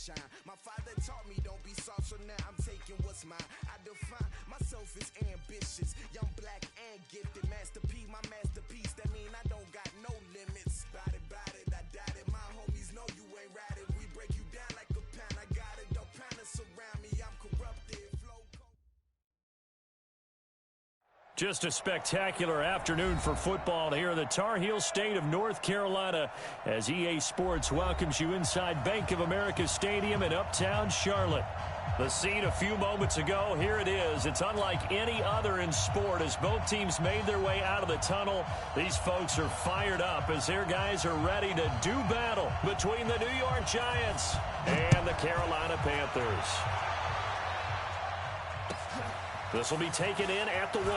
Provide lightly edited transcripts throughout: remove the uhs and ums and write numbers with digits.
shine. My father taught me don't be soft, so now I'm taking what's mine. I define myself as ambitious, young, black, and gifted. Master P, my masterpiece. That mean I don't got no limits. Bout it, I doubt it. My homies know you ain't right it. We break you down like a pound. I got it, don't panic surround me. I'm corrupted. Just a spectacular afternoon for football here in the Tar Heel state of North Carolina as EA Sports welcomes you inside Bank of America Stadium in Uptown Charlotte. The scene a few moments ago, here it is. It's unlike any other in sport as both teams made their way out of the tunnel. These folks are fired up as their guys are ready to do battle between the New York Giants and the Carolina Panthers. This will be taken in at the 1.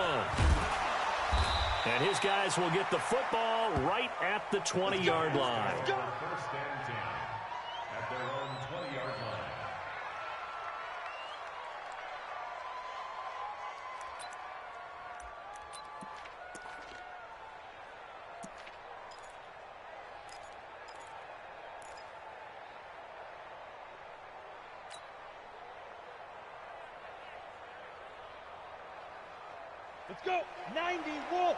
And his guys will get the football right at the 20-yard line. First and 10 at their own 20-yard line. Let's go. 90, Wolf.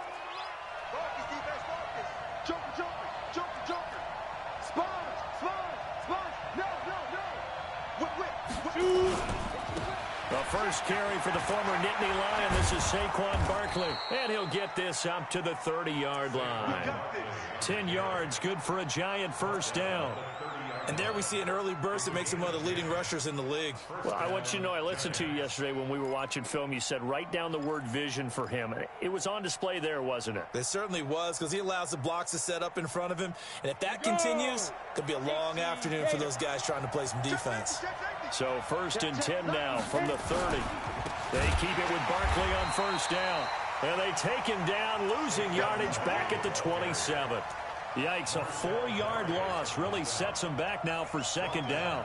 Marcus, defense, Marcus. Joker. Sponge. No. Whip. The first carry for the former Nittany Lion. This is Saquon Barkley. And he'll get this up to the 30-yard line. 10 yards, good for a Giant first down. And there we see an early burst that makes him one of the leading rushers in the league. Well, I want you to know, I listened to you yesterday when we were watching film. You said write down the word vision for him. It was on display there, wasn't it? It certainly was, because he allows the blocks to set up in front of him. And if that continues, it'll be a long afternoon for those guys trying to play some defense. So first and 10 now from the 30. They keep it with Barkley on first down. And they take him down, losing yardage back at the 27. Yikes, a 4-yard loss really sets him back now for second down.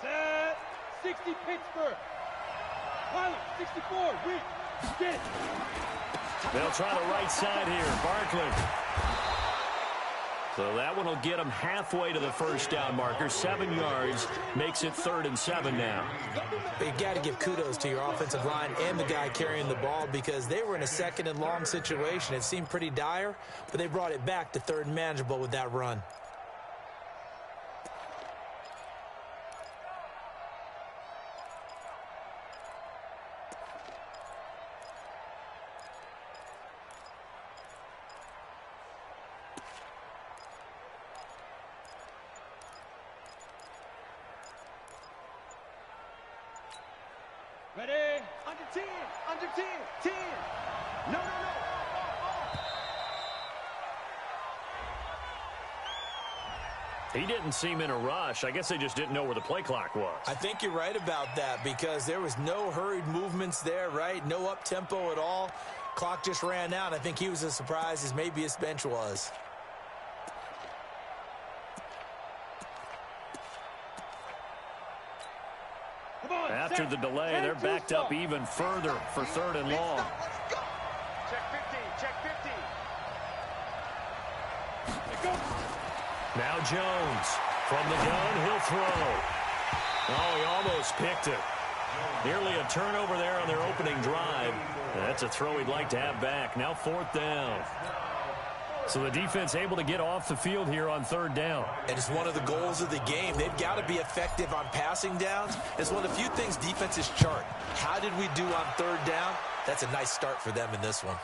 Set. 60 Pittsburgh. Pilot, 64. Reed. Get it. They'll try the right side here. Barkley. So that one will get him halfway to the first down marker. 7 yards. Makes it 3rd and 7 now. But you got to give kudos to your offensive line and the guy carrying the ball, because they were in a 2nd and long situation. It seemed pretty dire, but they brought it back to 3rd and manageable with that run. Ready? Under 10. No. He didn't seem in a rush. I guess they just didn't know where the play clock was. I think you're right about that, because there was no hurried movements there, right? No up-tempo at all. Clock just ran out. I think he was as surprised as maybe his bench was. After the delay, they're backed up even further for 3rd and long. Check 15. Now Jones from the gun, he'll throw. Oh, he almost picked it. Nearly a turnover there on their opening drive. That's a throw he'd like to have back. Now 4th down. So the defense able to get off the field here on 3rd down. And it's one of the goals of the game. They've got to be effective on passing downs. It's one of the few things defenses chart. How did we do on 3rd down? That's a nice start for them in this one.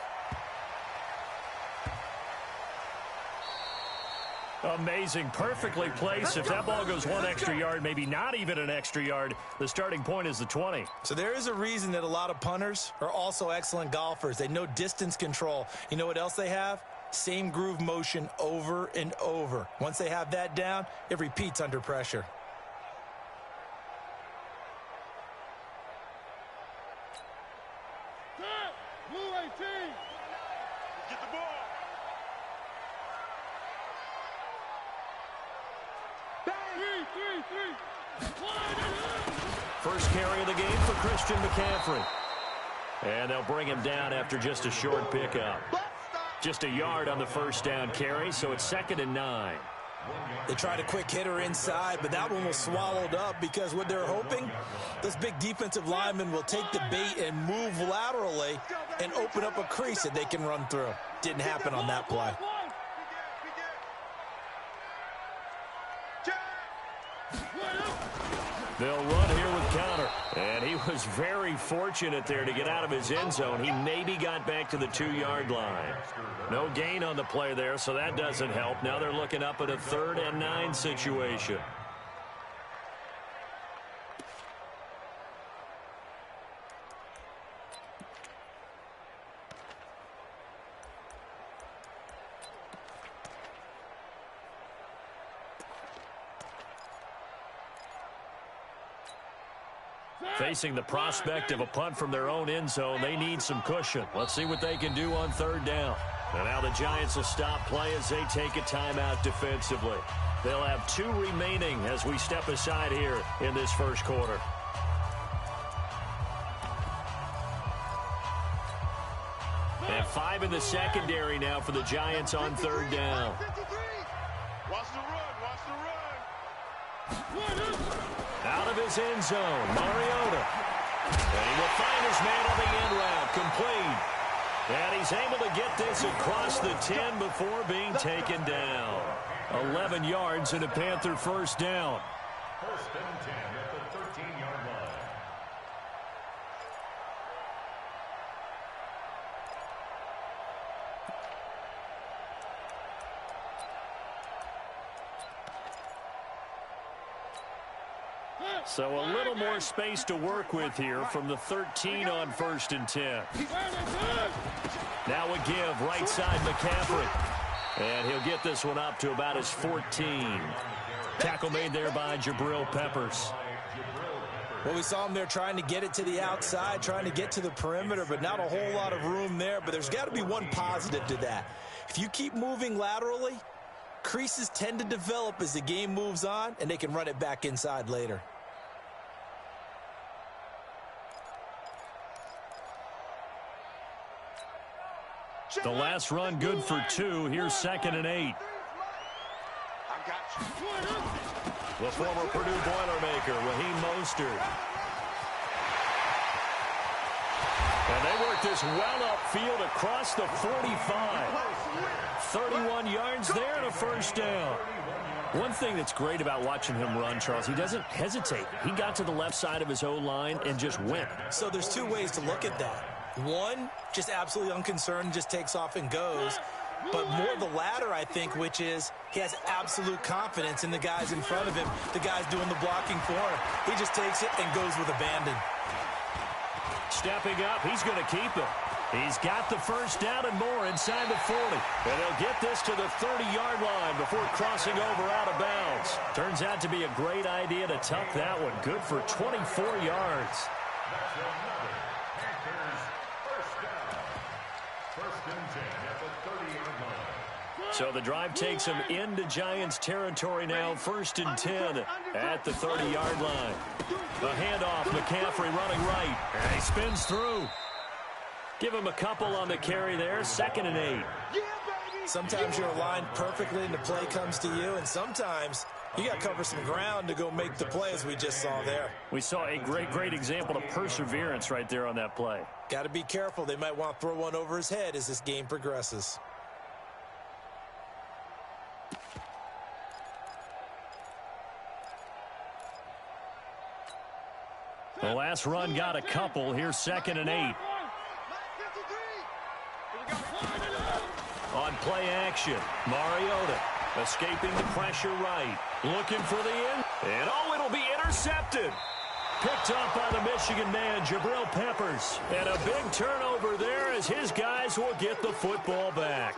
Amazing. Perfectly placed. If that ball goes 1 extra yard, maybe not even an extra yard, the starting point is the 20. So there is a reason that a lot of punters are also excellent golfers. They know distance control. You know what else they have? Same groove motion over and over. Once they have that down, it repeats under pressure. Blue 18. Get the ball. Three. First carry of the game for Christian McCaffrey. And they'll bring him down after just a short pickup. Just a yard on the first down carry, so it's 2nd and 9. They tried a quick hitter inside, but that one was swallowed up because what they're hoping, this big defensive lineman will take the bait and move laterally and open up a crease that they can run through. Didn't happen on that play. They'll run here with counter. And he was very fortunate there to get out of his end zone. He maybe got back to the 2-yard line. No gain on the play there, so that doesn't help. Now they're looking up at a 3rd and 9 situation. Facing the prospect of a punt from their own end zone, they need some cushion. Let's see what they can do on 3rd down. And now the Giants will stop play as they take a timeout defensively. They'll have 2 remaining as we step aside here in this first quarter. And 5 in the secondary now for the Giants on 3rd down. Watch the run. Out of his end zone, Mariota. And he will find his man on the end route, complete. And he's able to get this across the 10 before being taken down. 11 yards and a Panther first down. 1st and 10 at the 13-yard line. So a little more space to work with here from the 13 on 1st and 10. Now a give, right side McCaffrey. And he'll get this one up to about his 14. Tackle made there by Jabril Peppers. Well, we saw him there trying to get it to the outside, trying to get to the perimeter, but not a whole lot of room there. But there's got to be one positive to that. If you keep moving laterally, creases tend to develop as the game moves on, and they can run it back inside later. The last run good for 2. Here's 2nd and 8. I got you. The former Purdue Boilermaker, Raheem Mostert. And they work this well upfield across the 45. 31 yards there and a first down. One thing that's great about watching him run, Charles, he doesn't hesitate. He got to the left side of his O-line and just went. So there's 2 ways to look at that. One, just absolutely unconcerned, just takes off and goes. But more the latter, I think, which is he has absolute confidence in the guys in front of him, the guys doing the blocking for him. He just takes it and goes with abandon. Stepping up, he's going to keep it. He's got the first down and more inside the 40. And they'll get this to the 30-yard line before crossing over out of bounds. Turns out to be a great idea to tuck that one. Good for 24 yards. That's another Panthers first down. 1st and 10 at the 30-yard line. So the drive takes him into Giants territory now. 1st and 10 at the 30-yard line. The handoff, McCaffrey running right. And he spins through. Give him a couple on the carry there. 2nd and 8. Sometimes you're aligned perfectly and the play comes to you, and sometimes you got to cover some ground to go make the play, as we just saw there. We saw a great example of perseverance right there on that play. Got to be careful. They might want to throw one over his head as this game progresses. The last run got a couple. Here's 2nd and 8. On play action, Mariota escaping the pressure right. Looking for the end. And it'll be intercepted. Picked up by the Michigan man, Jabril Peppers. And a big turnover there as his guys will get the football back.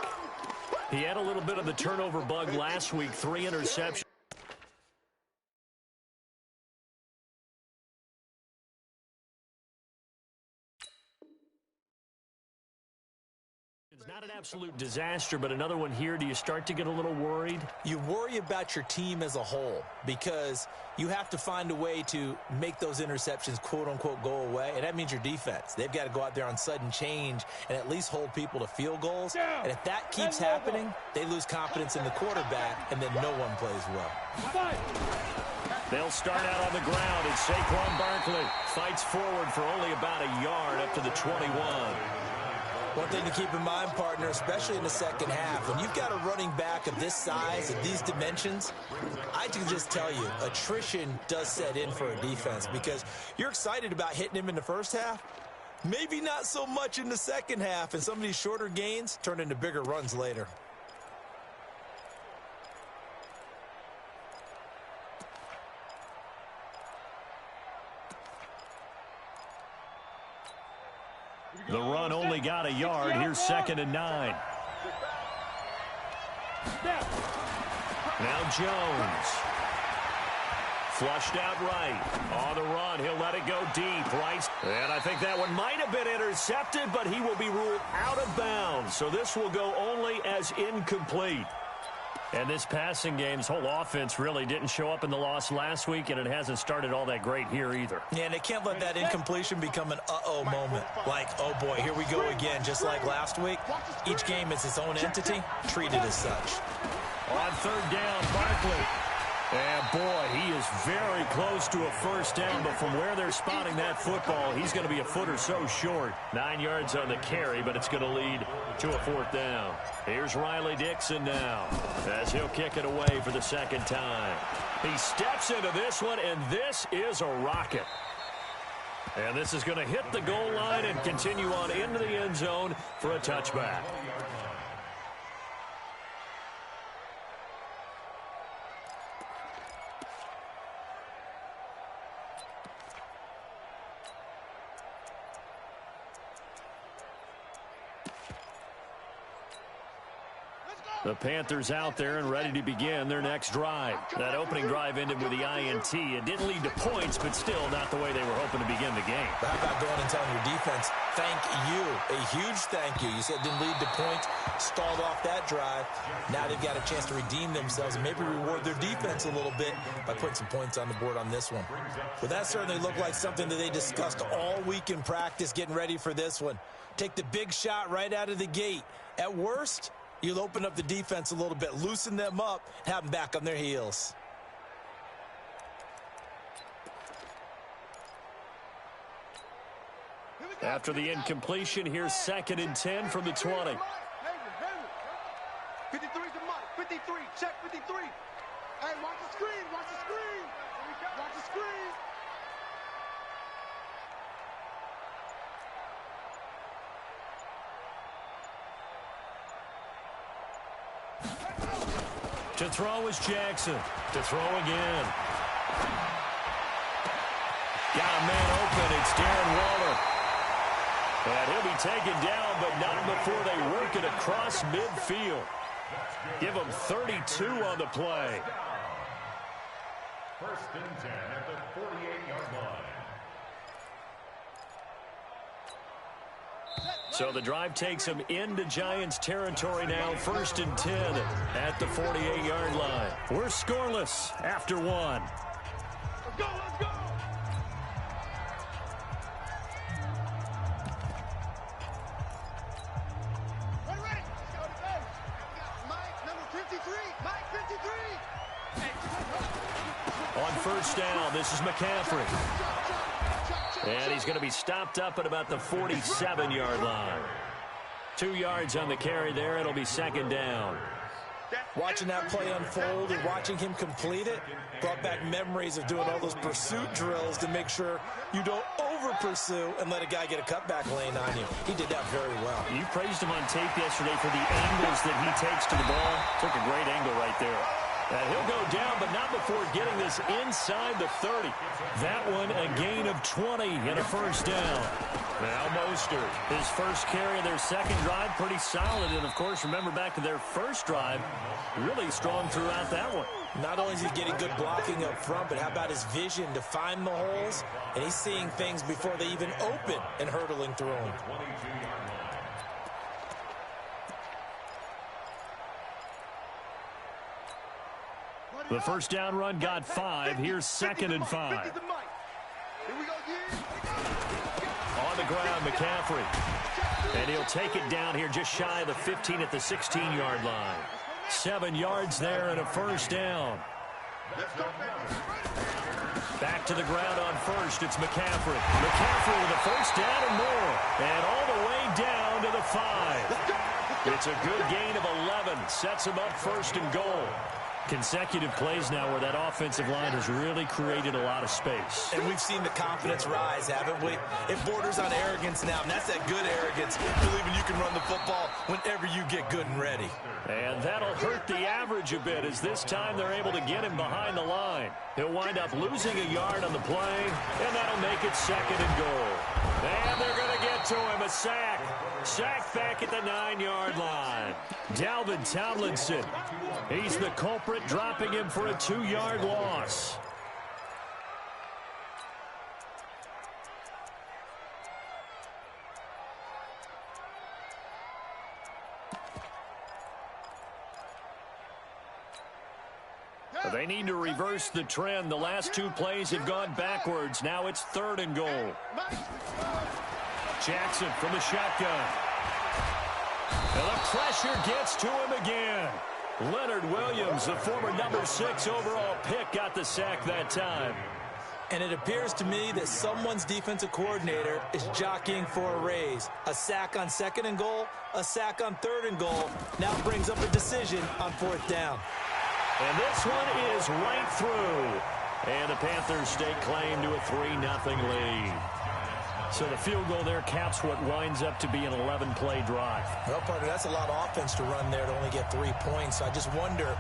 He had a little bit of the turnover bug last week, 3 interceptions. Not an absolute disaster, but another one here. Do you start to get a little worried? You worry about your team as a whole because you have to find a way to make those interceptions, quote-unquote, go away, and that means your defense. They've got to go out there on sudden change and at least hold people to field goals. And if that keeps happening, they lose confidence in the quarterback, and then no one plays well. They'll start out on the ground, and Saquon Barkley fights forward for only about a yard up to the 21. One thing to keep in mind, partner, especially in the second half, when you've got a running back of this size, of these dimensions, I can just tell you, attrition does set in for a defense because you're excited about hitting him in the first half, maybe not so much in the second half, and some of these shorter gains turn into bigger runs later. The run only got a yard. Here's 2nd and 9. Now Jones. Flushed out right. On the run, he'll let it go deep. Right. And I think that one might have been intercepted, but he will be ruled out of bounds. So this will go only as incomplete. And this passing game's whole offense really didn't show up in the loss last week, and it hasn't started all that great here either. Yeah, and they can't let that incompletion become an uh-oh moment. Like, oh boy, here we go again, just like last week. Each game is its own entity, treated as such. On 3rd down, Barkley. And boy, he is very close to a first down, but from where they're spotting that football, he's going to be a foot or so short. 9 yards on the carry, but it's going to lead to a 4th down. Here's Riley Dixon now as he'll kick it away for the 2nd time. He steps into this one, and this is a rocket. And this is going to hit the goal line and continue on into the end zone for a touchback. The Panthers out there and ready to begin their next drive. That opening drive ended with the INT. It didn't lead to points, but still not the way they were hoping to begin the game. But how about going and telling your defense, thank you, a huge thank you. You said it didn't lead to points, stalled off that drive. Now they've got a chance to redeem themselves and maybe reward their defense a little bit by putting some points on the board on this one. Well, that certainly looked like something that they discussed all week in practice, getting ready for this one. Take the big shot right out of the gate. At worst, you'll open up the defense a little bit, loosen them up, have them back on their heels. After the incompletion, here's 2nd and 10 from the 20. 53's the mark. 53. Check 53. Hey, watch the screen. Watch the screen. Watch the screen. To throw is Jackson. To throw again. Got a man open. It's Darren Waller. And he'll be taken down, but not before they work it across midfield. Give him 32 on the play. 1st and 10 at the 48-yard line. So the drive takes him into Giants territory now. 1st and 10 at the 48-yard line. We're scoreless after 1. Let's go, let's go. Ready. Let's go to base. Mike, number 53. Mike, 53. On 1st down, this is McCaffrey. And he's going to be stopped up at about the 47-yard line. 2 yards on the carry there. It'll be 2nd down. Watching that play unfold and watching him complete it brought back memories of doing all those pursuit drills to make sure you don't over-pursue and let a guy get a cutback lane on you. He did that very well. You praised him on tape yesterday for the angles that he takes to the ball. Took a great angle right there. And he'll go down, but not before getting this inside the 30. That one a gain of 20 and a 1st down. Now Mostert, his first carry of their 2nd drive, pretty solid. And, of course, remember back to their 1st drive, really strong throughout that one. Not only is he getting good blocking up front, but how about his vision to find the holes? And he's seeing things before they even open and hurtling through them. The first down run got 5. Here's 2nd and 5. On the ground, McCaffrey. And he'll take it down here just shy of the 15 at the 16-yard line. 7 yards there and a first down. Back to the ground on first. It's McCaffrey. McCaffrey with a first down and more. And all the way down to the 5. It's a good gain of 11. Sets him up 1st and goal. Consecutive plays now where that offensive line has really created a lot of space. And we've seen the confidence rise, haven't we? It borders on arrogance now, and that's that good arrogance, believing you can run the football whenever you get good and ready. And that'll hurt the average a bit as this time they're able to get him behind the line. He'll wind up losing a yard on the play, and that'll make it 2nd and goal. And they're going to get to him, a sack. Sack back at the 9-yard line. Dalvin Tomlinson, he's the culprit, dropping him for a 2-yard loss. They need to reverse the trend. The last 2 plays have gone backwards. Now it's 3rd and goal. Jackson from the shotgun. And the pressure gets to him again. Leonard Williams, the former number 6 overall pick, got the sack that time. And it appears to me that someone's defensive coordinator is jockeying for a raise. A sack on 2nd and goal, a sack on 3rd and goal. Now brings up a decision on 4th down. And this one is right through. And the Panthers stake claim to a 3-0 lead. So the field goal there caps what winds up to be an 11-play drive. Well, partner, that's a lot of offense to run there to only get 3 points. So I just wonder,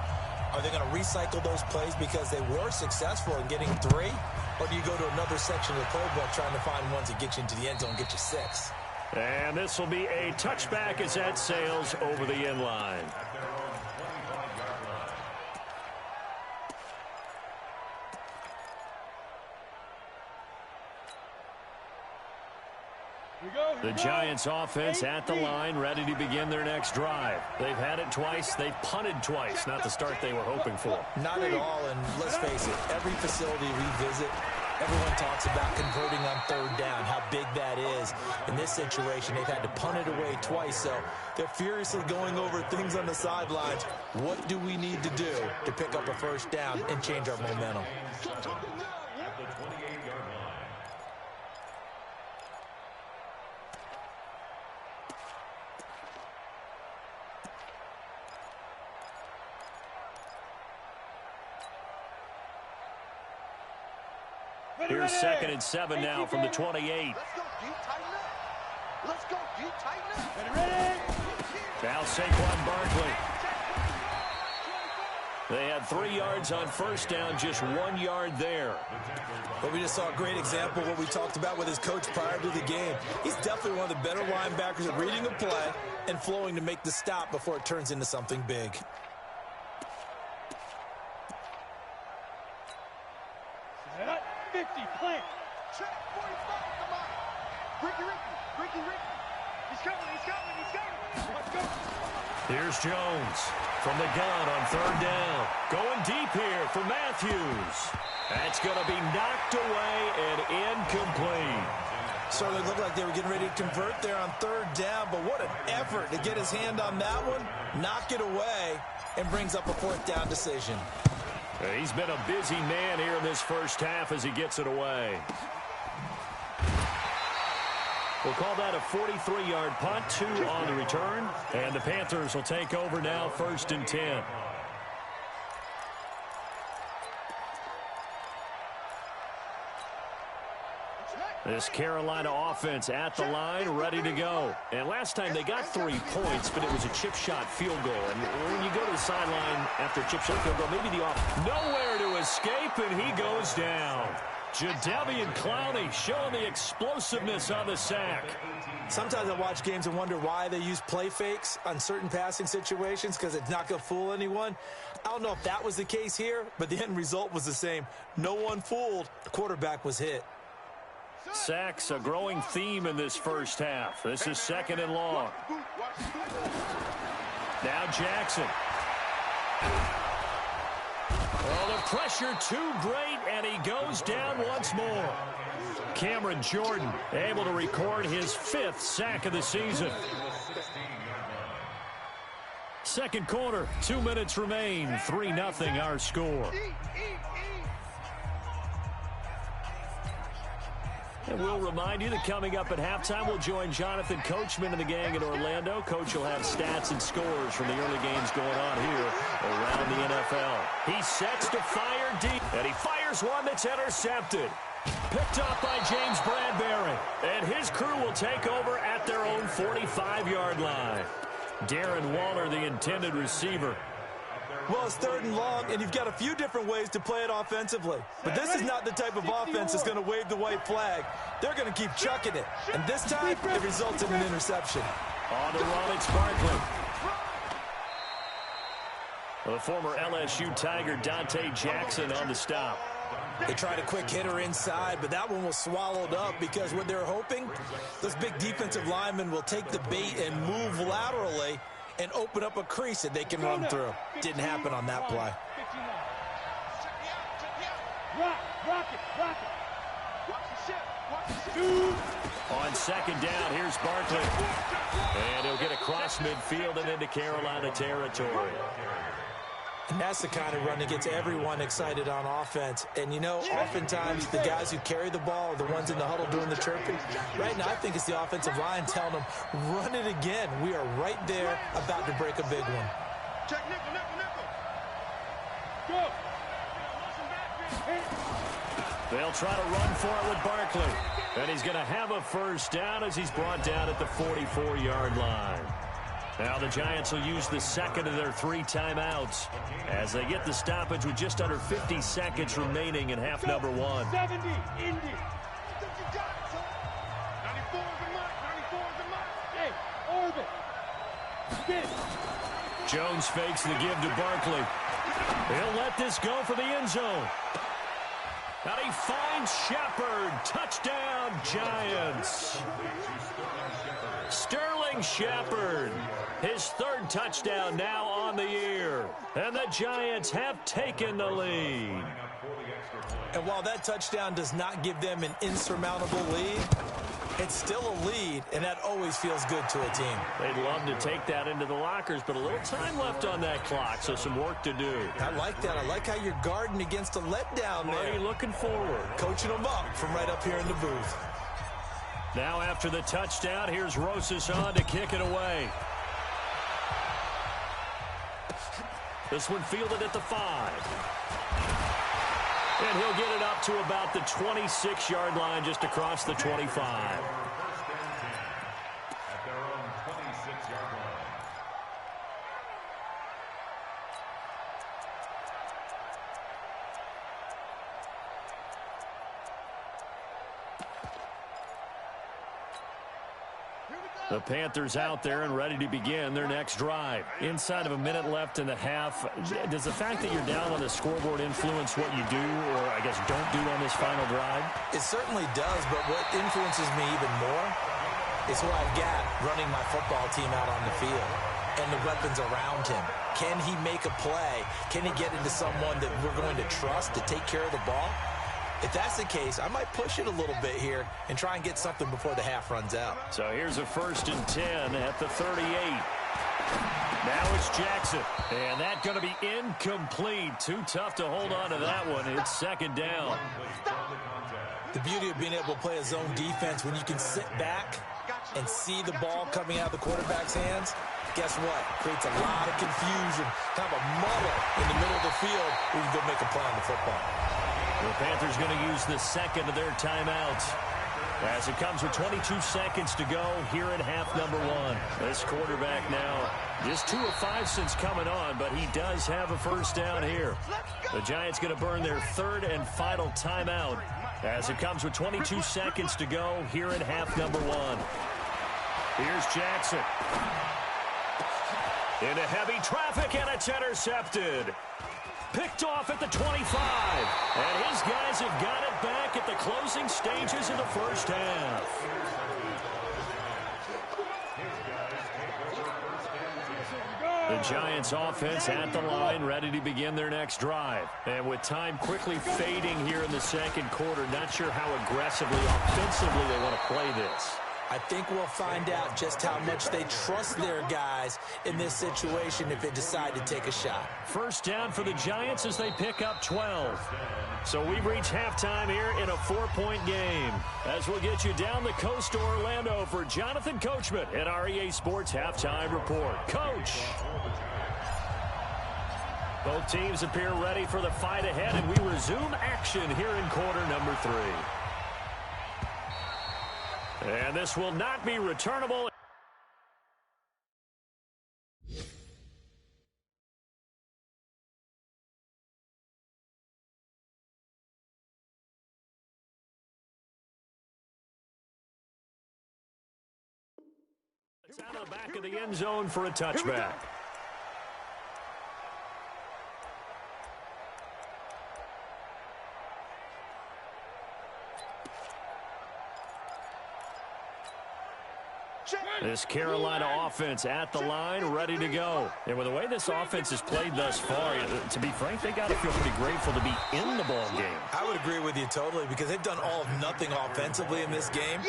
are they going to recycle those plays because they were successful in getting 3? Or do you go to another section of the playbook trying to find ones that get you into the end zone and get you 6? And this will be a touchback as that sails over the end line. The Giants offense at the line, ready to begin their next drive. They've had it twice. They've punted twice. Not the start they were hoping for. Not at all, and let's face it, every facility we visit, everyone talks about converting on 3rd down, how big that is. In this situation, they've had to punt it away twice, so they're furiously going over things on the sidelines. What do we need to do to pick up a 1st down and change our momentum? Here's 2nd and 7 now from the 28. Let's go, deep, tighten up. Let's go, deep, tighten up. Ready? Now Saquon Barkley. They had 3 yards on 1st down, just 1 yard there. But we just saw a great example of what we talked about with his coach prior to the game. He's definitely one of the better linebackers at reading a play and flowing to make the stop before it turns into something big. Set. 50, plant. Check, 45, come on. Ricky. He's coming. Let's go. Here's Jones from the gun on 3rd down. Going deep here for Matthews. That's going to be knocked away and incomplete. Certainly looked like they were getting ready to convert there on 3rd down, but what an effort to get his hand on that one, knock it away, and brings up a 4th down decision. He's been a busy man here in this first half as he gets it away. We'll call that a 43-yard punt, 2 on the return. And the Panthers will take over now, 1st and 10. This Carolina offense at the line, ready to go. And last time they got 3 points, but it was a chip shot field goal. And when you go to the sideline after a chip shot field goal, maybe the off nowhere to escape, and he goes down. Jadeveon Clowney showing the explosiveness on the sack. Sometimes I watch games and wonder why they use play fakes on certain passing situations because it's not going to fool anyone. I don't know if that was the case here, but the end result was the same. No one fooled. The quarterback was hit. Sacks, a growing theme in this first half. This is 2nd and long. Now Jackson. Oh, the pressure too great, and he goes down once more. Cameron Jordan able to record his 5th sack of the season. Second quarter, 2 minutes remain. 3-0 our score. And we'll remind you that coming up at halftime, we'll join Jonathan Coachman and the gang in Orlando. Coach will have stats and scores from the early games going on here around the NFL. He sets to fire deep, and he fires one that's intercepted. Picked up by James Bradbury. And his crew will take over at their own 45-yard line. Darren Waller, the intended receiver. Well, it's 3rd and long, and you've got a few different ways to play it offensively. But this is not the type of offense that's going to wave the white flag. They're going to keep chucking it. And this time, it results in an interception. On the run, it's Barkley. The former LSU Tiger Dante Jackson on the stop. They tried a quick hitter inside, but that one was swallowed up because what they're hoping, those big defensive linemen will take the bait and move laterally and open up a crease that they can run through. Didn't happen on that play. On second down, here's Barkley. And he'll get across midfield and into Carolina territory. And that's the kind of run that gets everyone excited on offense. And, you know, oftentimes the guys who carry the ball are the ones in the huddle doing the chirping. Right now, I think it's the offensive line telling them, run it again. We are right there about to break a big one. Check nickel, nickel, nickel. Go. They'll try to run for it with Barkley. And he's going to have a first down as he's brought down at the 44-yard line. Now the Giants will use the second of their 3 timeouts as they get the stoppage with just under 50 seconds remaining in half number 1. 70, Indy. 94 is the mark. 94 is the mark. Hey, orbit. Spin. Jones fakes the give to Barkley. He'll let this go for the end zone. And he finds Shepard. Touchdown, Giants. Sterling Shepard. His 3rd touchdown now on the year. And the Giants have taken the lead. And while that touchdown does not give them an insurmountable lead, it's still a lead, and that always feels good to a team. They'd love to take that into the lockers, but a little time left on that clock, so some work to do. I like that. I like how you're guarding against a letdown there. Marty looking forward. Coaching them up from right up here in the booth. Now after the touchdown, here's Rosas on to kick it away. This one fielded at the 5. And he'll get it up to about the 26-yard line just across the 25. The Panthers out there and ready to begin their next drive. Inside of a minute left in the half, does the fact that you're down on the scoreboard influence what you do, or I guess don't do on this final drive? It certainly does, but what influences me even more is who I've got running my football team out on the field and the weapons around him. Can he make a play? Can he get into someone that we're going to trust to take care of the ball? If that's the case, I might push it a little bit here and try and get something before the half runs out. So here's a 1st and 10 at the 38. Now it's Jackson. And that's going to be incomplete. Too tough to hold on to that one. It's 2nd down. The beauty of being able to play a zone defense when you can sit back and see the ball coming out of the quarterback's hands, guess what? Creates a lot of confusion, kind of a muddle in the middle of the field where you can go make a play on the football. The Panthers going to use the second of their timeouts as it comes with 22 seconds to go here in half number 1. This quarterback now just 2 of 5 since coming on, but he does have a first down here. The Giants going to burn their 3rd and final timeout as it comes with 22 seconds to go here in half number 1. Here's Jackson. Into heavy traffic, and it's intercepted. Picked off at the 25. And his guys have got it back at the closing stages of the first half. The Giants offense at the line, ready to begin their next drive. And with time quickly fading here in the second quarter, not sure how aggressively, offensively they want to play this. I think we'll find out just how much they trust their guys in this situation if they decide to take a shot. First down for the Giants as they pick up 12. So we've reached halftime here in a 4-point game. As we'll get you down the coast to Orlando for Jonathan Coachman at our EA Sports Halftime Report. Coach! Both teams appear ready for the fight ahead, and we resume action here in quarter number 3. And this will not be returnable. It's out of the back of the end zone for a touchback. This Carolina offense at the line, ready to go. And with the way this offense has played thus far, to be frank, they got to feel pretty grateful to be in the ball game. I would agree with you totally because they've done all of nothing offensively in this game,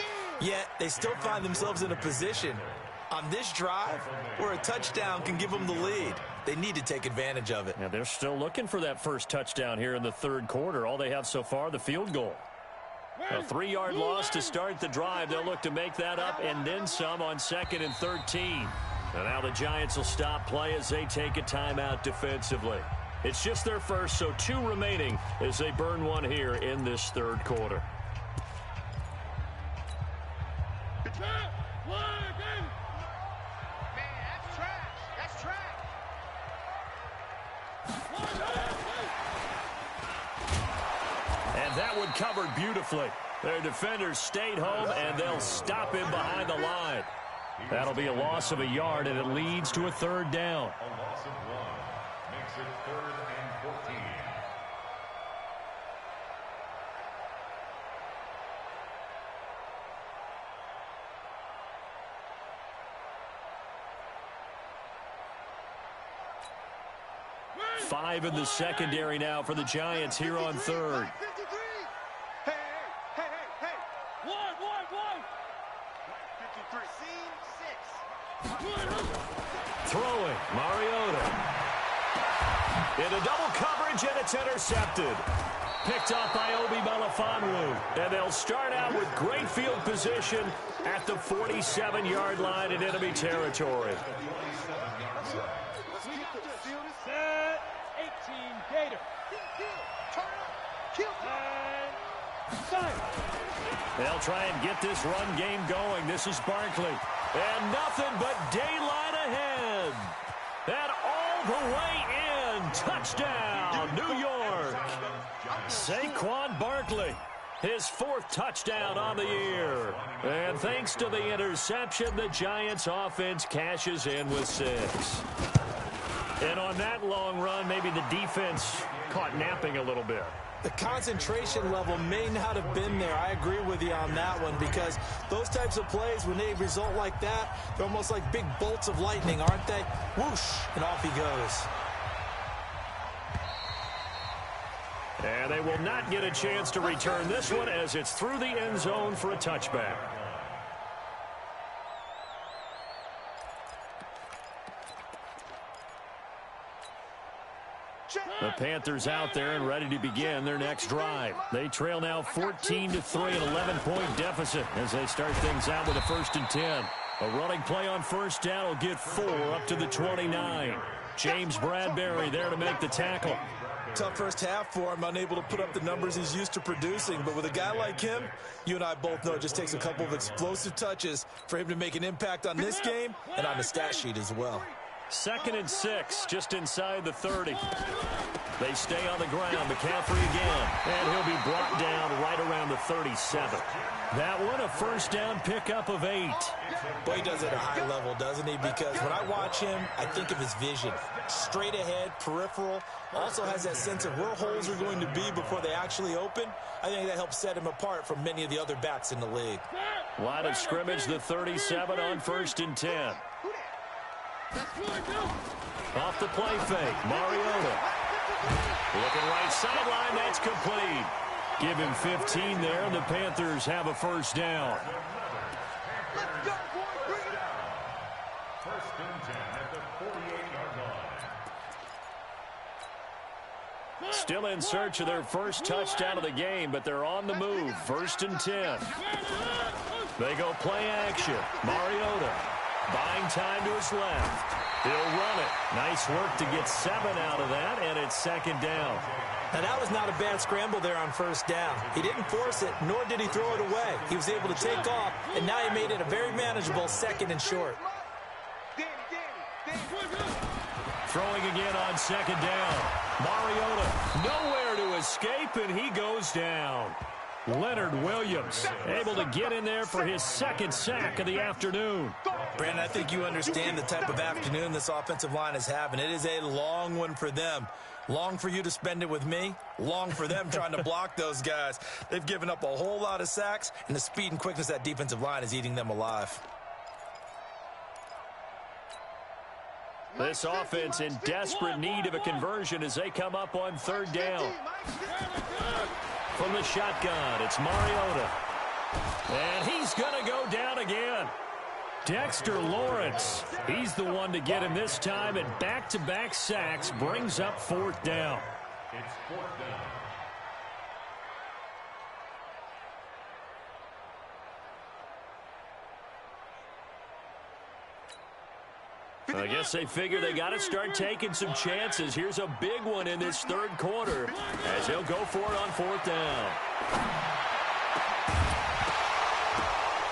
yet they still find themselves in a position on this drive where a touchdown can give them the lead. They need to take advantage of it. Yeah, they're still looking for that first touchdown here in the third quarter. All they have so far, the field goal. A 3-yard loss to start the drive. They'll look to make that up and then some on 2nd and 13. And now the Giants will stop play as they take a timeout defensively. It's just their first, so 2 remaining as they burn one here in this third quarter. And that one covered beautifully. Their defenders stayed home, and they'll stop him behind the line. That'll be a loss of a yard, and it leads to a third down. A loss of 1 makes it 3rd and 14. Five in the secondary now for the Giants here on third. Hey. One. 53. Throwing, Mariota. Into double coverage, and it's intercepted. Picked up by Obi Melifonwu. And they'll start out with great field position at the 47-yard line in enemy territory. Set 18 Gator. They'll try and get this run game going. This is Barkley. And nothing but daylight ahead. And all the way in. Touchdown, New York. Saquon Barkley. His 4th touchdown on the year. And thanks to the interception, the Giants offense cashes in with 6. And on that long run, maybe the defense caught napping a little bit. The concentration level may not have been there. I agree with you on that one because those types of plays, when they result like that, they're almost like big bolts of lightning, aren't they? Whoosh, and off he goes. And they will not get a chance to return this one as it's through the end zone for a touchback. The Panthers out there and ready to begin their next drive. They trail now 14-3, an 11-point deficit as they start things out with a 1st and 10. A running play on first down will get 4 up to the 29. James Bradbury there to make the tackle. Tough first half for him, unable to put up the numbers he's used to producing. But with a guy like him, you and I both know it just takes a couple of explosive touches for him to make an impact on this game and on the stat sheet as well. 2nd and 6, just inside the 30. They stay on the ground. McCaffrey again. And he'll be brought down right around the 37. That one, a first down pickup of 8. Boy, he does it at a high level, doesn't he? Because when I watch him, I think of his vision. Straight ahead, peripheral. Also has that sense of where holes are going to be before they actually open. I think that helps set him apart from many of the other backs in the league. Line of scrimmage, the 37 on 1st and 10. Off the play fake, Mariota. Looking right sideline, that's complete. Give him 15 there, and the Panthers have a first down. First and 10 at the 48-yard line. Still in search of their first touchdown of the game, but they're on the move. First and 10. They go play action. Mariota buying time to his left. He'll run it. Nice work to get 7 out of that, and it's second down. Now, that was not a bad scramble there on first down. He didn't force it, nor did he throw it away. He was able to take off, and now he made it a very manageable second and short. Throwing again on second down. Mariota nowhere to escape, and he goes down. Leonard Williams able to get in there for his second sack of the afternoon. Brandon, I think you understand the type of afternoon this offensive line is having. It is a long one for them. Long for you to spend it with me. Long for them trying to block those guys. They've given up a whole lot of sacks, and the speed and quickness of that defensive line is eating them alive. This offense in desperate need of a conversion as they come up on third down. From the shotgun, it's Mariota. And he's going to go down again. Dexter Lawrence, he's the one to get him this time, and back-to-back sacks brings up fourth down. It's fourth down. I guess they figure they got to start taking some chances. Here's a big one in this third quarter as he'll go for it on fourth down.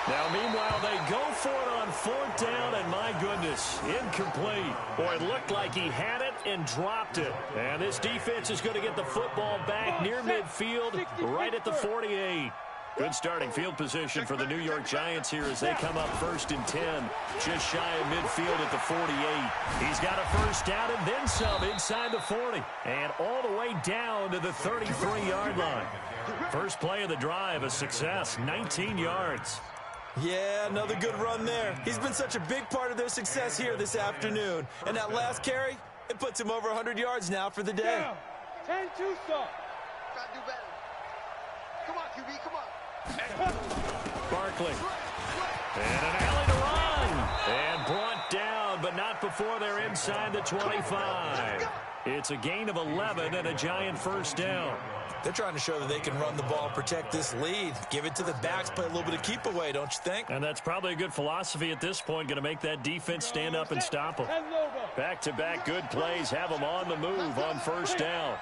Now, meanwhile, they go for it on fourth down, and my goodness, incomplete. Boy, it looked like he had it and dropped it. And this defense is going to get the football back near midfield, right at the 48. Good starting field position for the New York Giants here as they come up first and 10, just shy of midfield at the 48. He's got a first down and then some inside the 40, and all the way down to the 33-yard line. First play of the drive, a success, 19 yards. Yeah, another good run there. He's been such a big part of their success here this afternoon. And that last carry, it puts him over 100 yards now for the day. 10-2 stop. Gotta do better. Come on, QB, come on. Barkley. And an alley to run. And brought down, but not before they're inside the 25. It's a gain of 11 and a Giant first down. They're trying to show that they can run the ball, protect this lead. Give it to the backs, play a little bit of keep away, don't you think? And that's probably a good philosophy at this point, going to make that defense stand up and stop them. Back-to-back good plays have them on the move on first down.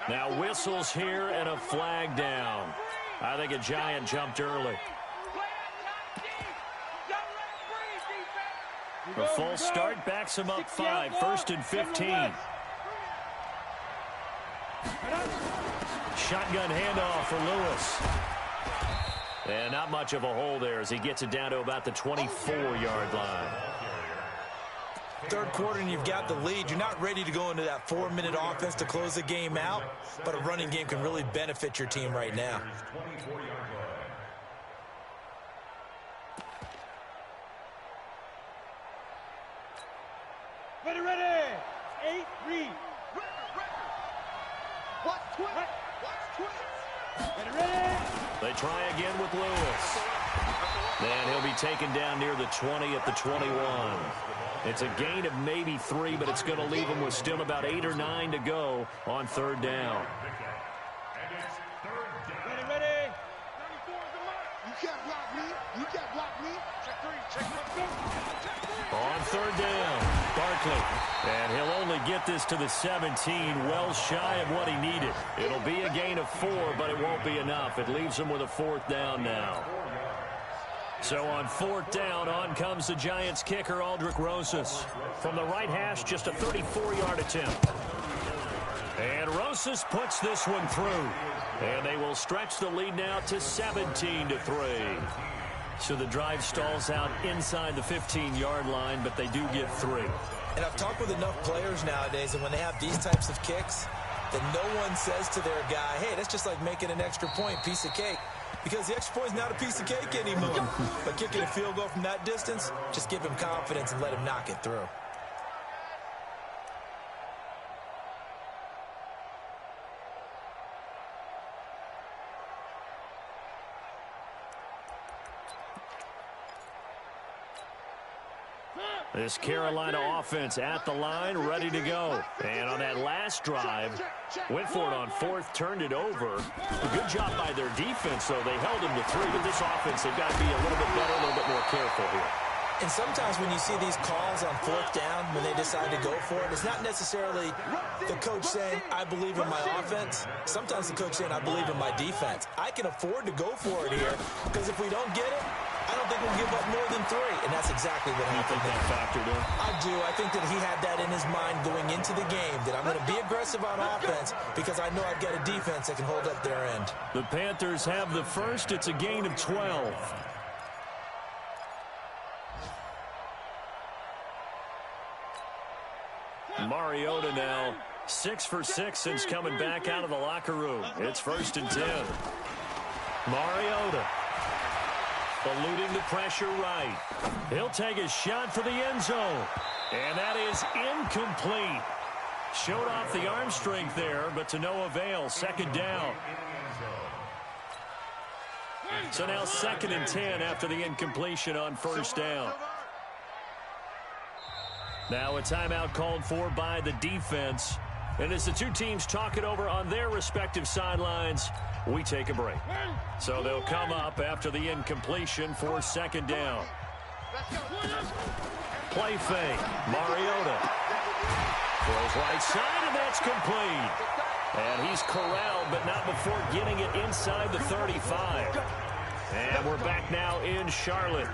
Now whistles here and a flag down. I think a Giant jumped early. A full start backs him up 5, first and 15. Shotgun handoff for Lewis. And not much of a hole there as he gets it down to about the 24-yard line. Third quarter and you've got the lead. You're not ready to go into that 4-minute offense to close the game out, but a running game can really benefit your team right now. Ready. 8, read. Watch twist. Ready. They try again with Lewis. And he'll be taken down near the 20 at the 21. It's a gain of maybe 3, but it's going to leave him with still about 8 or 9 to go on third down. Ready. You can't block me. Check 3. On third down, Barkley. And he'll only get this to the 17, well shy of what he needed. It'll be a gain of 4, but it won't be enough. It leaves him with a fourth down now. So on fourth down, on comes the Giants kicker, Aldrick Rosas. From the right hash, just a 34-yard attempt. And Rosas puts this one through. And they will stretch the lead now to 17-3. So the drive stalls out inside the 15-yard line, but they do get 3. And I've talked with enough players nowadays, and when they have these types of kicks, that no one says to their guy, hey, that's just like making an extra point, piece of cake. Because the extra point is not a piece of cake anymore. But kicking a field goal from that distance, just give him confidence and let him knock it through. This Carolina offense at the line, ready to go. And on that last drive, went for it on fourth, turned it over. A good job by their defense, though. They held him to 3. But this offense, they've got to be a little bit better, a little bit more careful here. And sometimes when you see these calls on fourth down, when they decide to go for it, it's not necessarily the coach saying, I believe in my offense. Sometimes the coach saying, I believe in my defense. I can afford to go for it here because if we don't get it, I don't think we'll give up more than 3. And that's exactly what happened. You think that factored in? I do. I think that he had that in his mind going into the game, that I'm going to be aggressive on offense because I know I've got a defense that can hold up their end. The Panthers have the first. It's a gain of 12. Mariota now 6 for 6 since coming back out of the locker room. It's 1st and 10. Mariota eluding the pressure right. He'll take a shot for the end zone. And that is incomplete. Showed off the arm strength there, but to no avail. 2nd down. So now 2nd and 10 after the incompletion on 1st down. Now a timeout called for by the defense. And as the two teams talk it over on their respective sidelines, we take a break. So they'll come up after the incompletion for 2nd down. Play fake. Mariota throws right side, and that's complete. And he's corralled, but not before getting it inside the 35. And we're back now in Charlotte.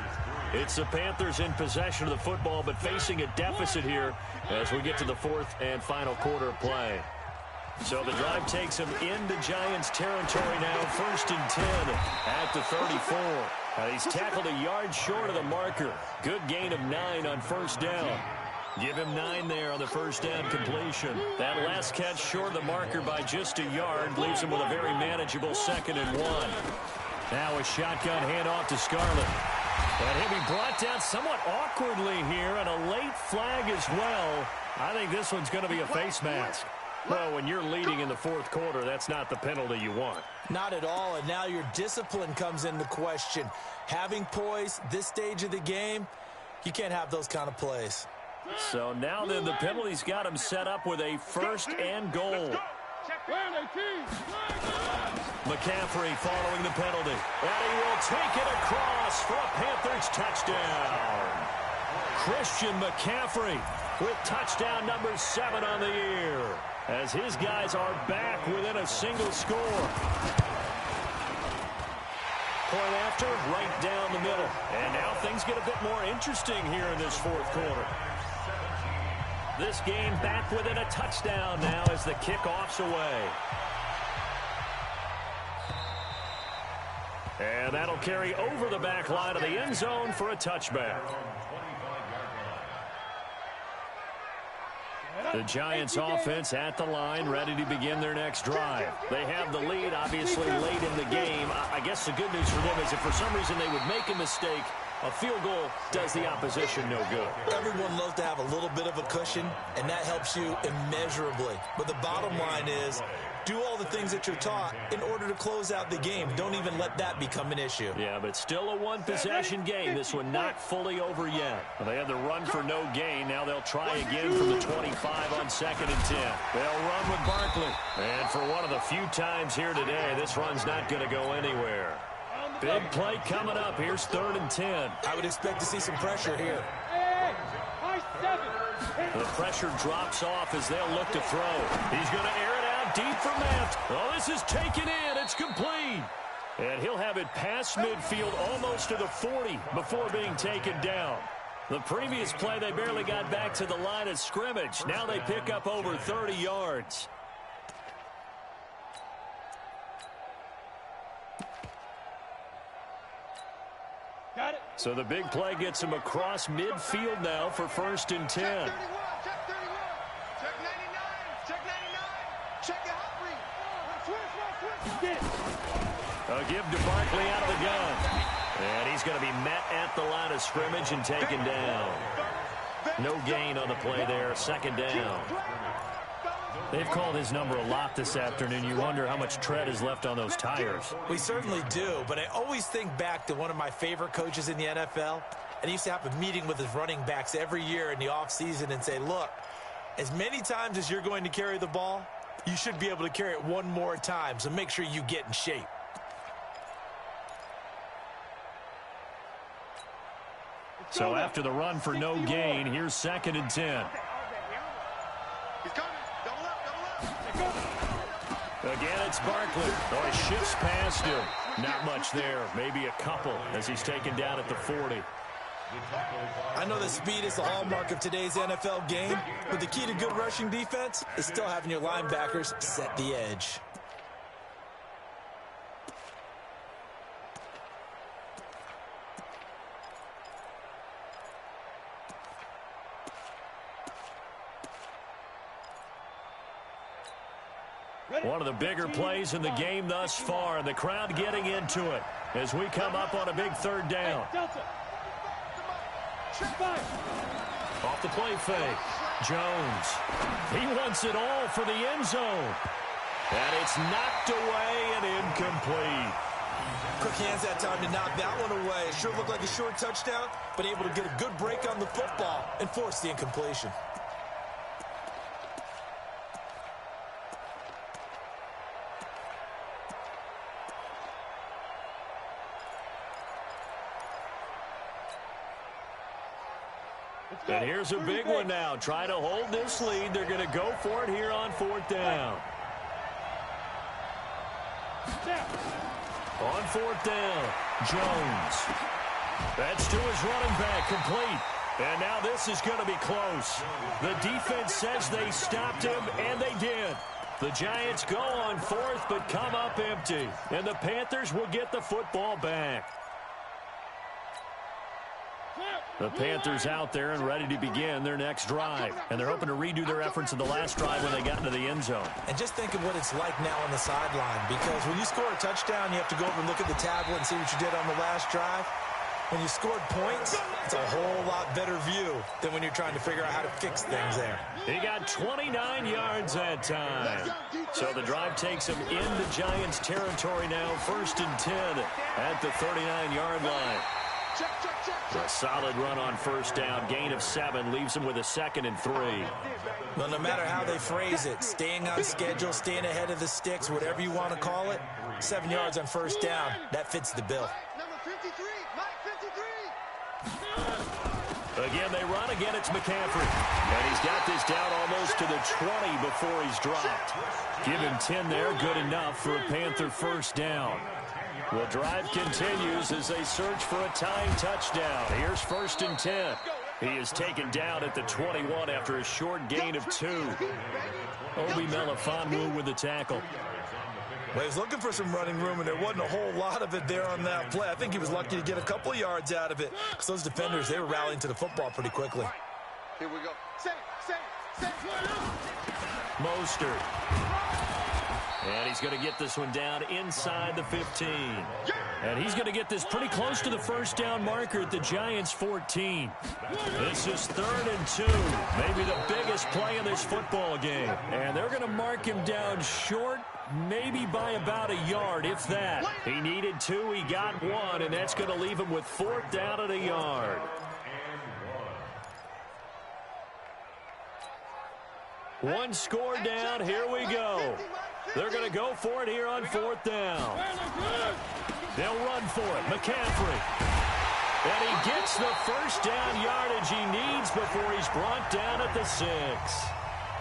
It's the Panthers in possession of the football, but facing a deficit here as we get to the 4th and final quarter of play. So the drive takes him into Giants territory now. 1st and 10 at the 34. He's tackled a yard short of the marker. Good gain of 9 on 1st down. Give him 9 there on the 1st down completion. That last catch short of the marker by just a yard leaves him with a very manageable 2nd and 1. Now a shotgun handoff to Scarlett. And he'll be brought down somewhat awkwardly here, and a late flag as well. I think this one's going to be a face mask. Well, when you're leading in the 4th quarter, that's not the penalty you want. Not at all, and now your discipline comes into question. Having poise this stage of the game, you can't have those kind of plays. So now then the penalty's got him set up with a 1st and goal. McCaffrey following the penalty. And he will take it across for a Panthers touchdown. Christian McCaffrey with touchdown number 7 on the year, as his guys are back within a single score. Point after, right down the middle. And now things get a bit more interesting here in this 4th quarter. This game back within a touchdown now as the kickoff's away. And that'll carry over the back line of the end zone for a touchback. The Giants offense at the line, ready to begin their next drive. They have the lead, obviously, late in the game. I guess the good news for them is if for some reason they would make a mistake, a field goal does the opposition no good. Everyone loves to have a little bit of a cushion, and that helps you immeasurably. But the bottom line is, do all the things that you're taught in order to close out the game. Don't even let that become an issue. Yeah, but still a one-possession game. This one not fully over yet. Well, they had the run for no gain. Now they'll try again from the 25 on 2nd and 10. They'll run with Barkley. And for one of the few times here today, this run's not going to go anywhere. Big play coming up. Here's 3rd and 10. I would expect to see some pressure here. The pressure drops off as they'll look to throw. He's going to air it out deep for Matt. Oh, this is taken in. It's complete. And he'll have it past midfield almost to the 40 before being taken down. The previous play, they barely got back to the line of scrimmage. Now they pick up over 30 yards. Got it. So the big play gets him across midfield now for 1st and 10. Check 31, check 31, check 99, check 99, check it A give to Barkley out of the gun. And he's going to be met at the line of scrimmage and taken down. No gain on the play there. Second down. They've called his number a lot this afternoon. You wonder how much tread is left on those tires. We certainly do, but I always think back to one of my favorite coaches in the NFL. And he used to have a meeting with his running backs every year in the offseason and say, look, as many times as you're going to carry the ball, you should be able to carry it one more time, so make sure you get in shape. So after the run for no gain, here's 2nd and 10. He's coming. Double up. Again, it's Barkley. Oh, he shifts past him. Not much there. Maybe a couple as he's taken down at the 40. I know that speed is the hallmark of today's NFL game, but the key to good rushing defense is still having your linebackers set the edge. One of the bigger plays in the game thus far, and the crowd getting into it as we come up on a big 3rd down. Off the play fake. Jones. He wants it all for the end zone. And it's knocked away and incomplete. Quick hands that time to knock that one away. It sure looked like a short touchdown, but able to get a good break on the football and force the incompletion. And here's a big one now. Trying to hold this lead. They're going to go for it here on 4th down. On 4th down, Jones. That's to his running back, complete. And now this is going to be close. The defense says they stopped him, and they did. The Giants go on 4th, but come up empty. And the Panthers will get the football back. The Panthers out there and ready to begin their next drive. And they're hoping to redo their efforts in the last drive when they got into the end zone. And just think of what it's like now on the sideline, because when you score a touchdown, you have to go over and look at the tablet and see what you did on the last drive. When you scored points, it's a whole lot better view than when you're trying to figure out how to fix things there. He got 29 yards that time. So the drive takes him into Giants territory now. 1st and 10 at the 39-yard line. A solid run on 1st down. Gain of 7 leaves him with a 2nd and 3. Well, no matter how they phrase it, staying on schedule, staying ahead of the sticks, whatever you want to call it, 7 yards on 1st down, that fits the bill. Number 53, Mike 53. Again, they run. Again, it's McCaffrey. And he's got this down almost to the 20 before he's dropped. Give him 10 there. Good enough for a Panther 1st down. The drive continues as they search for a tying touchdown. Here's 1st and 10. He is taken down at the 21 after a short gain of 2. Obi Melifonwu with the tackle. Well, he was looking for some running room, and there wasn't a whole lot of it there on that play. I think he was lucky to get a couple of yards out of it, because those defenders, they were rallying to the football pretty quickly. Here we go. Say. Mostert. And he's going to get this one down inside the 15. And he's going to get this pretty close to the 1st down marker at the Giants' 14. This is 3rd and 2. Maybe the biggest play of this football game. And they're going to mark him down short, maybe by about a yard, if that. He needed 2, he got 1, and that's going to leave him with 4th down at a yard. One score down, here we go. They're going to go for it here on 4th down. They'll run for it. McCaffrey. And he gets the 1st down yardage he needs before he's brought down at the 6.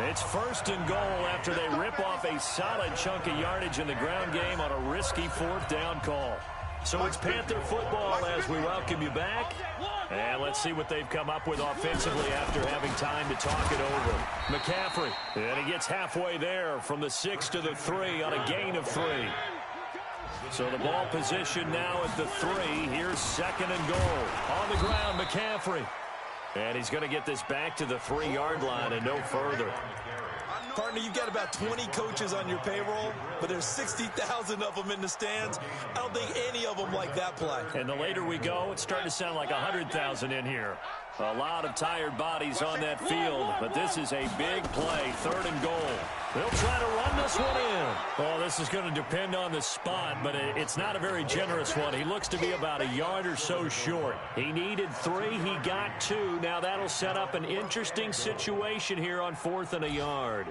It's 1st and goal after they rip off a solid chunk of yardage in the ground game on a risky 4th down call. So it's Panther football as we welcome you back. And let's see what they've come up with offensively after having time to talk it over. McCaffrey, and he gets halfway there from the 6 to the 3 on a gain of 3. So the ball position now at the 3. Here's 2nd and goal. On the ground, McCaffrey. And he's going to get this back to the 3-yard line and no further. Partner, you've got about 20 coaches on your payroll, but there's 60,000 of them in the stands. I don't think any of them like that play. And the later we go, it's starting to sound like 100,000 in here. A lot of tired bodies on that field, but this is a big play, 3rd and goal. They'll try to run this one in. Oh, this is going to depend on the spot, but it's not a very generous one. He looks to be about a yard or so short. He needed 3. He got 2. Now that'll set up an interesting situation here on 4th and a yard.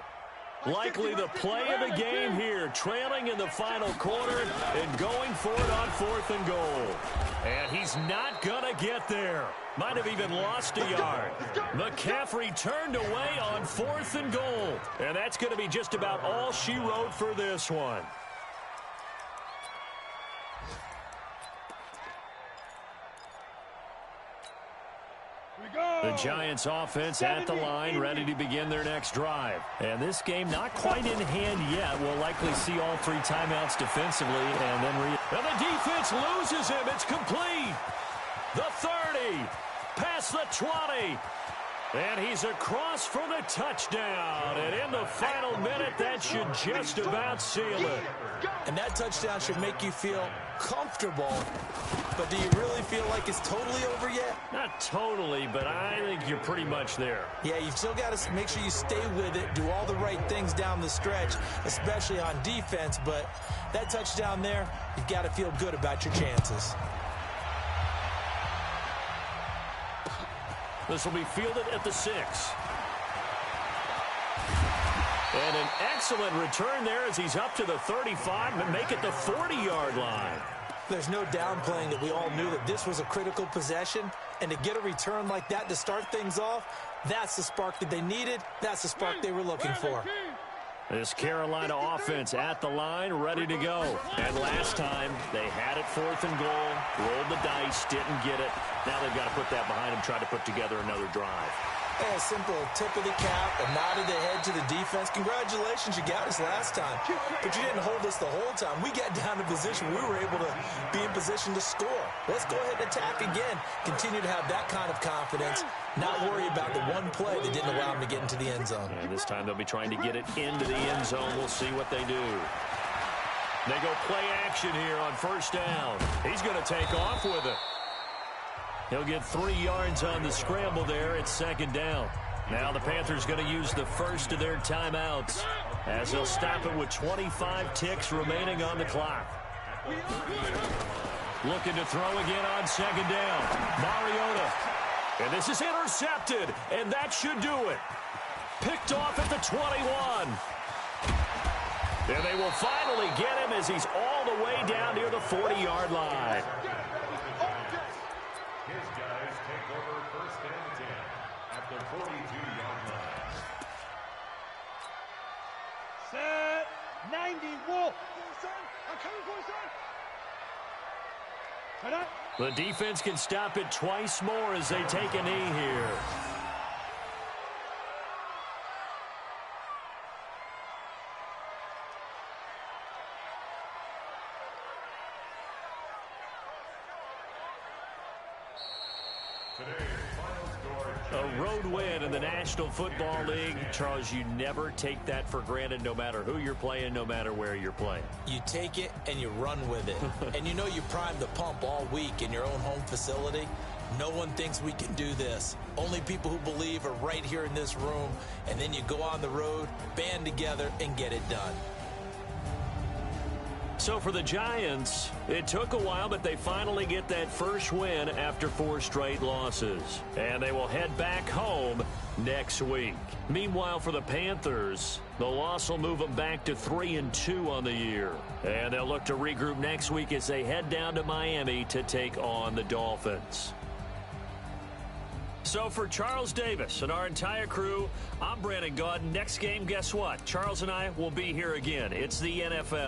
Likely the play of the game here, trailing in the final quarter and going for it on 4th and goal. And he's not going to get there. Might have even lost a yard. McCaffrey turned away on 4th and goal. And that's going to be just about all she wrote for this one. The Giants offense at the line, ready to begin their next drive. And this game not quite in hand yet. We'll likely see all 3 timeouts defensively. And the defense loses him. It's complete. The 30. Past the 20. And he's across for the touchdown. And in the final minute, that should just about seal it. And that touchdown should make you feel comfortable. But do you really feel like it's totally over yet? Not totally, but I think you're pretty much there. Yeah, you've still got to make sure you stay with it, do all the right things down the stretch, especially on defense. But that touchdown there, you've got to feel good about your chances. This will be fielded at the 6. And an excellent return there as he's up to the 35 and make it the 40-yard line. There's no downplaying that we all knew that this was a critical possession, and to get a return like that to start things off, that's the spark that they needed. That's the spark they were looking for. This Carolina offense at the line, ready to go. And last time, they had it 4th and goal, rolled the dice, didn't get it. Now they've got to put that behind them, try to put together another drive. Hey, a simple tip of the cap, a nod of the head to the defense. Congratulations, you got us last time. But you didn't hold us the whole time. We got down to position. We were able to be in position to score. Let's go ahead and attack again. Continue to have that kind of confidence. Not worry about the one play that didn't allow them to get into the end zone. And this time they'll be trying to get it into the end zone. We'll see what they do. They go play action here on 1st down. He's going to take off with it. He'll get 3 yards on the scramble there at 2nd down. Now the Panthers going to use the first of their timeouts as they'll stop it with 25 ticks remaining on the clock. Looking to throw again on 2nd down. Mariota. And this is intercepted, and that should do it. Picked off at the 21. And they will finally get him as he's all the way down near the 40-yard line. His guys take over 1st and 10 at the 42-yard line. Set. 90. Wolf. I'm coming for you, son. The defense can stop it twice more as they take a knee here. A road win in the National Football League. Charles, you never take that for granted no matter who you're playing, no matter where you're playing. You take it and you run with it. And you know you primed the pump all week in your own home facility. No one thinks we can do this. Only people who believe are right here in this room. And then you go on the road, band together, and get it done. So for the Giants, it took a while, but they finally get that first win after 4 straight losses. And they will head back home next week. Meanwhile, for the Panthers, the loss will move them back to 3-2 on the year. And they'll look to regroup next week as they head down to Miami to take on the Dolphins. So for Charles Davis and our entire crew, I'm Brandon Gaudin. Next game, guess what? Charles and I will be here again. It's the NFL.